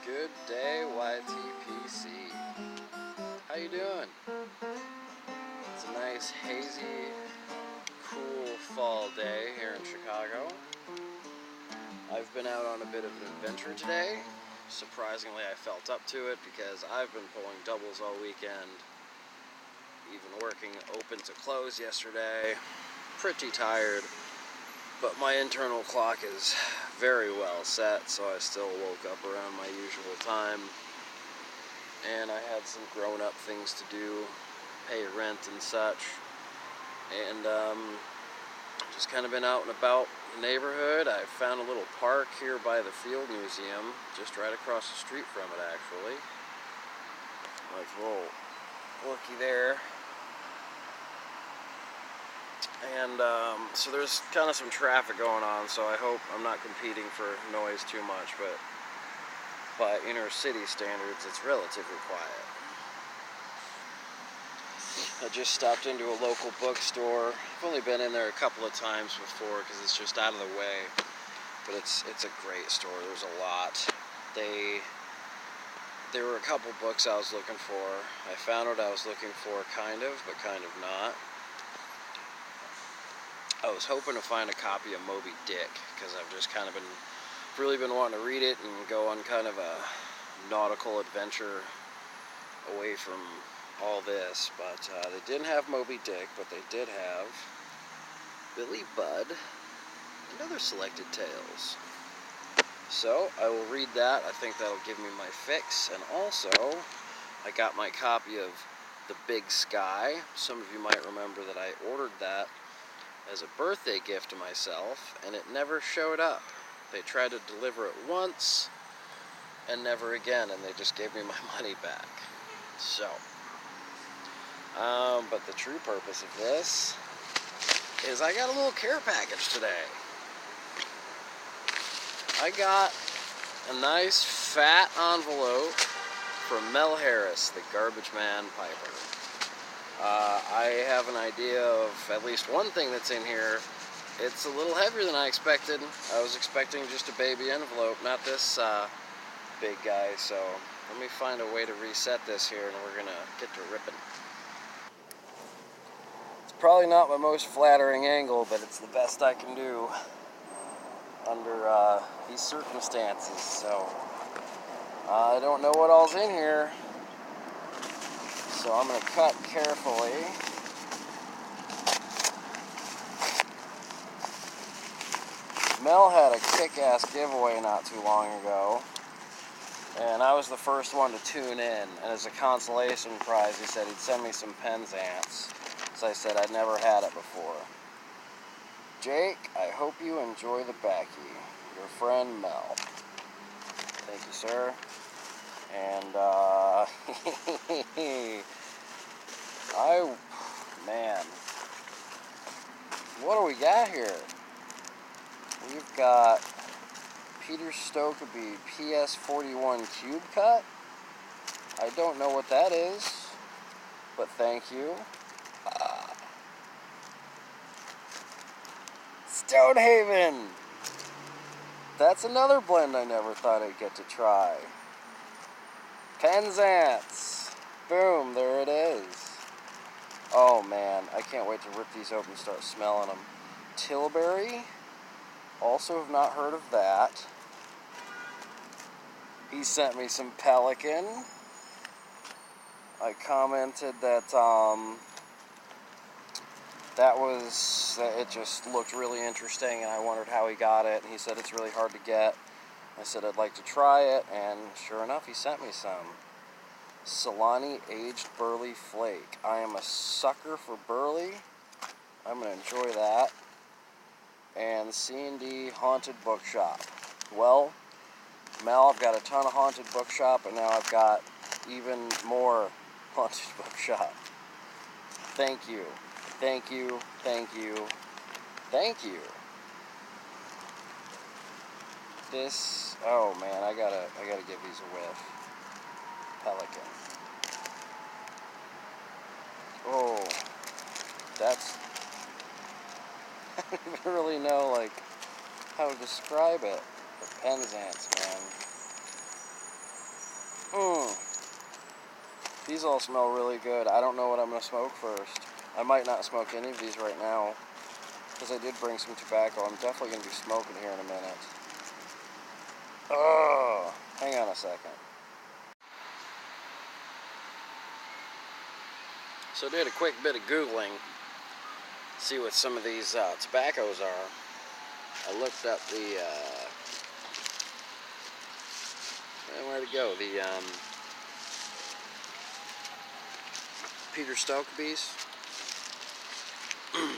Good day, YTPC. How you doing? It's a nice, hazy, cool fall day here in Chicago. I've been out on a bit of an adventure today. Surprisingly, I felt up to it because I've been pulling doubles all weekend, even working open to close yesterday. Pretty tired, but my internal clock is very well set, so I still woke up around my usual time. And I had some grown-up things to do, pay rent and such, and just kind of been out and about the neighborhood. I found a little park here by the Field Museum, just right across the street from it, actually. Like a little looky there. And so there's kind of some traffic going on, so I hope I'm not competing for noise too much, but by inner city standards, it's relatively quiet. I just stopped into a local bookstore. I've only been in there a couple of times before because it's just out of the way, but it's a great store. There's a lot. There were a couple books I was looking for. I found what I was looking for, kind of, but kind of not. I was hoping to find a copy of Moby Dick because I've just kind of really been wanting to read it and go on kind of a nautical adventure away from all this, but they didn't have Moby Dick, but they did have Billy Budd and other selected tales. So I will read that. I think that'll give me my fix. And also, I got my copy of The Big Sky. Some of you might remember that I ordered that as a birthday gift to myself, and it never showed up. They tried to deliver it once and never again, and they just gave me my money back. So, but the true purpose of this is I got a little care package today. I got a nice fat envelope from Mel Harris, the Garbageman Piper. I have an idea of at least one thing that's in here. It's a little heavier than I expected. I was expecting just a baby envelope, not this big guy. So let me find a way to reset this here, and we're gonna get to ripping. It's probably not my most flattering angle, but it's the best I can do under these circumstances. So I don't know what all's in here, so I'm gonna cut carefully. Mel had a kick-ass giveaway not too long ago, and I was the first one to tune in, and as a consolation prize he said he'd send me some Penzance. So I said I'd never had it before. Jake, I hope you enjoy the Backy. Your friend Mel. Thank you, sir. And man, what do we got here? We've got Peter Stokeby PS41 Cube Cut. I don't know what that is, but thank you. Stonehaven! That's another blend I never thought I'd get to try. Penzance! Boom, there it is. Oh man, I can't wait to rip these open and start smelling them. Tilbury? Also have not heard of that. He sent me some Pelican. I commented that it just looked really interesting, and I wondered how he got it, and he said it's really hard to get. I said I'd like to try it, and sure enough, he sent me some. Solani Aged Burley Flake. I am a sucker for burley. I'm going to enjoy that. And C&D Haunted Bookshop. Well, Mel, I've got a ton of Haunted Bookshop, and now I've got even more Haunted Bookshop. Thank you. Thank you. Thank you. Thank you. This, oh man, I gotta give these a whiff. Pelican. Oh, that's, I don't even really know, like, how to describe it. The Penzance, man. Mmm. These all smell really good. I don't know what I'm going to smoke first. I might not smoke any of these right now, because I did bring some tobacco. I'm definitely going to be smoking here in a minute. Oh, hang on a second. So I did a quick bit of Googling, see what some of these tobaccos are. I looked up the, where'd it go? The Peter Stokeby's.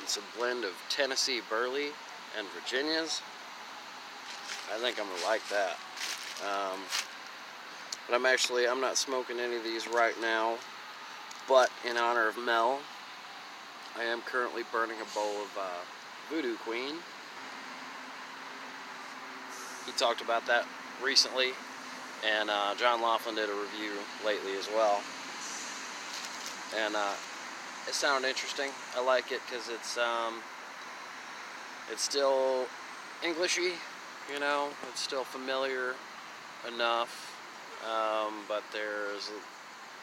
It's a blend of Tennessee Burley and Virginia's. I think I'm gonna like that. But I'm not smoking any of these right now. But in honor of Mel, I am currently burning a bowl of Voodoo Queen. He talked about that recently, and John Laughlin did a review lately as well. And it sounded interesting. I like it because it's still Englishy, you know. It's still familiar enough, but there's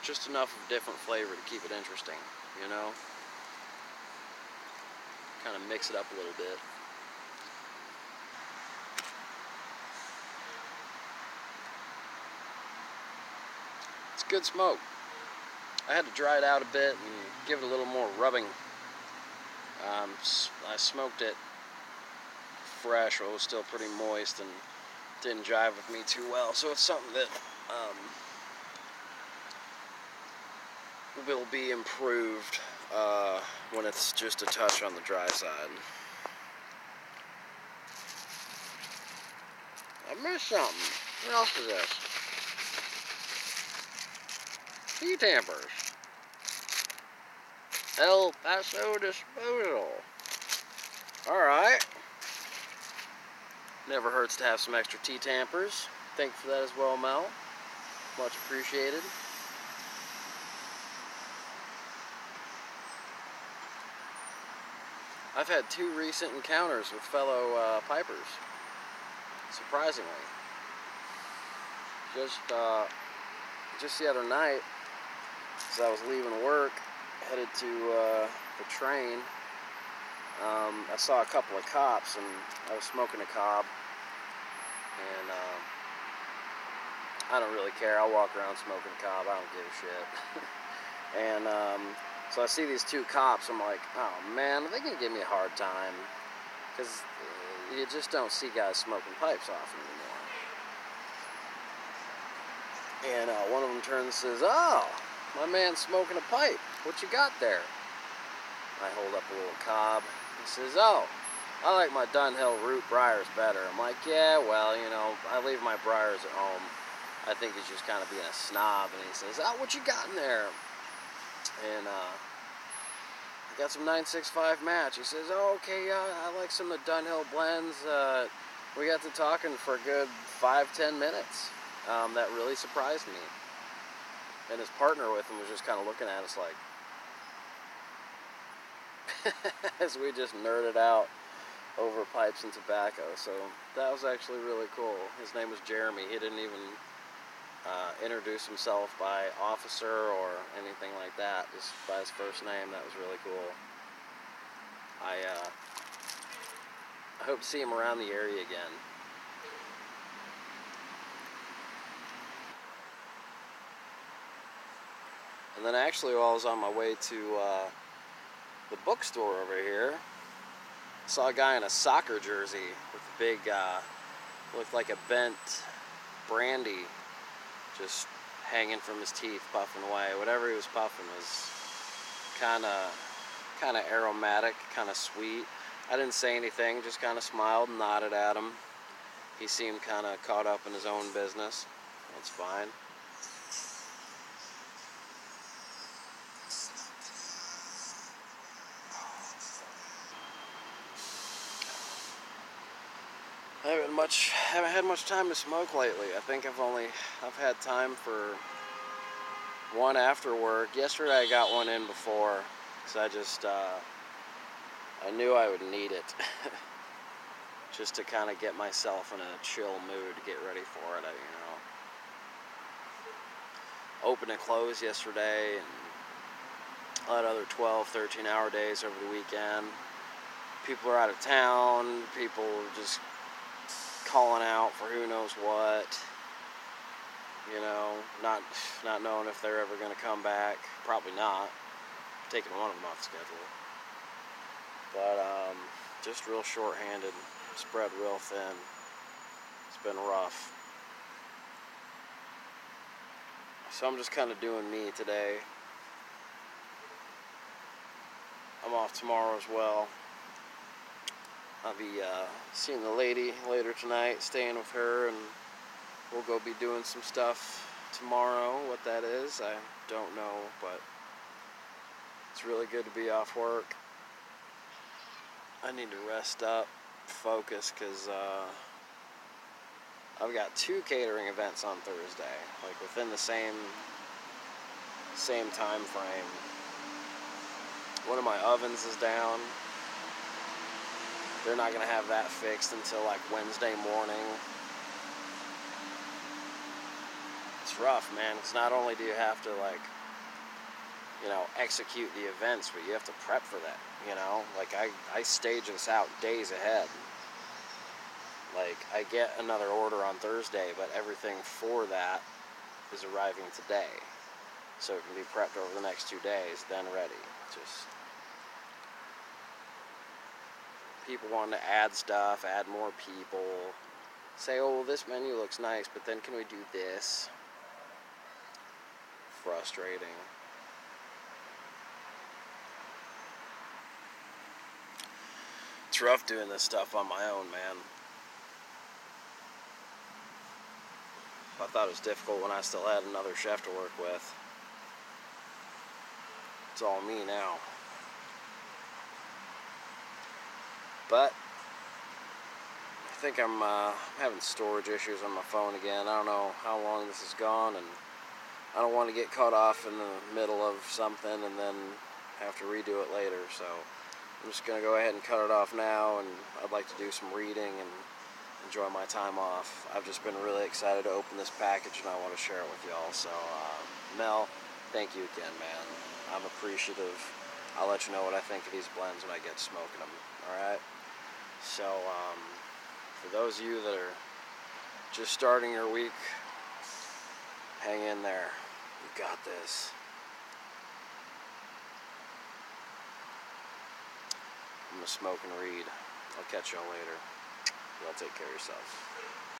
just enough of different flavor to keep it interesting, you know. Kind of mix it up a little bit. It's good smoke. I had to dry it out a bit and give it a little more rubbing. I smoked it fresh while it was still pretty moist and didn't jive with me too well, so it's something that will be improved when it's just a touch on the dry side. I missed something. What else is this? Tea tampers. El Paso Disposal. Alright. Never hurts to have some extra tea tampers. Thank you for that as well, Mel. Much appreciated. I've had 2 recent encounters with fellow pipers. Surprisingly. Just the other night, as I was leaving work, headed to the train, I saw a couple of cops, and I was smoking a cob, and I don't really care. I'll walk around smoking a cob. I don't give a shit. And so I see these 2 cops. I'm like, oh man, are they gonna give me a hard time? Because you just don't see guys smoking pipes often anymore. And one of them turns and says, oh, my man's smoking a pipe. What you got there? I hold up a little cob. He says, oh, I like my Dunhill root briars better. I'm like, yeah, well, you know, I leave my briars at home. I think he's just kind of being a snob. And he says, oh, what you got in there? And I got some 965 match. He says, oh, okay, yeah, I like some of the Dunhill blends. We got to talking for a good 5-10 minutes. That really surprised me. And his partner with him was just kind of looking at us like, as we just nerded out over pipes and tobacco. So that was actually really cool. His name was Jeremy. He didn't even introduce himself by officer or anything like that, just by his first name. That was really cool. I hope to see him around the area again. And then actually, while I was on my way to the bookstore over here, I saw a guy in a soccer jersey with a big, looked like a bent brandy just hanging from his teeth, puffing away. Whatever he was puffing was kind of aromatic, kind of sweet. I didn't say anything, just kind of smiled and nodded at him. He seemed kind of caught up in his own business. That's fine. I haven't had much time to smoke lately. I think I've had time for one after work. Yesterday I got one in before, because I knew I would need it. Just to kind of get myself in a chill mood to get ready for it, you know. open and close yesterday, and I had other 12, 13-hour days over the weekend. People are out of town. People are just calling out for who knows what. You know, not knowing if they're ever going to come back. Probably not. Taking one of them off schedule. But just real short-handed. Spread real thin. It's been rough. So I'm just kind of doing me today. I'm off tomorrow as well. I'll be seeing the lady later tonight, staying with her, and we'll go be doing some stuff tomorrow. What that is, I don't know, but it's really good to be off work. I need to rest up, focus, because I've got 2 catering events on Thursday, like within the same time frame. One of my ovens is down. They're not going to have that fixed until like Wednesday morning. It's rough, man. It's not only do you have to execute the events, but you have to prep for that, Like I stage this out days ahead. Like I get another order on Thursday, but everything for that is arriving today. So it can be prepped over the next 2 days, then ready. Just people wanting to add stuff, add more people. Say, oh, well, this menu looks nice, but then can we do this? Frustrating. It's rough doing this stuff on my own, man. I thought it was difficult when I still had another chef to work with. It's all me now. But I think I'm having storage issues on my phone again. I don't know how long this has gone, and I don't want to get caught off in the middle of something and then have to redo it later. So I'm just going to go ahead and cut it off now, and I'd like to do some reading and enjoy my time off. I've just been really excited to open this package, and I want to share it with y'all. So Mel, thank you again, man. I'm appreciative. I'll let you know what I think of these blends when I get smoking them. Alright? So for those of you that are just starting your week, hang in there. You got this. I'm gonna smoke and read. I'll catch y'all later. Y'all take care of yourselves.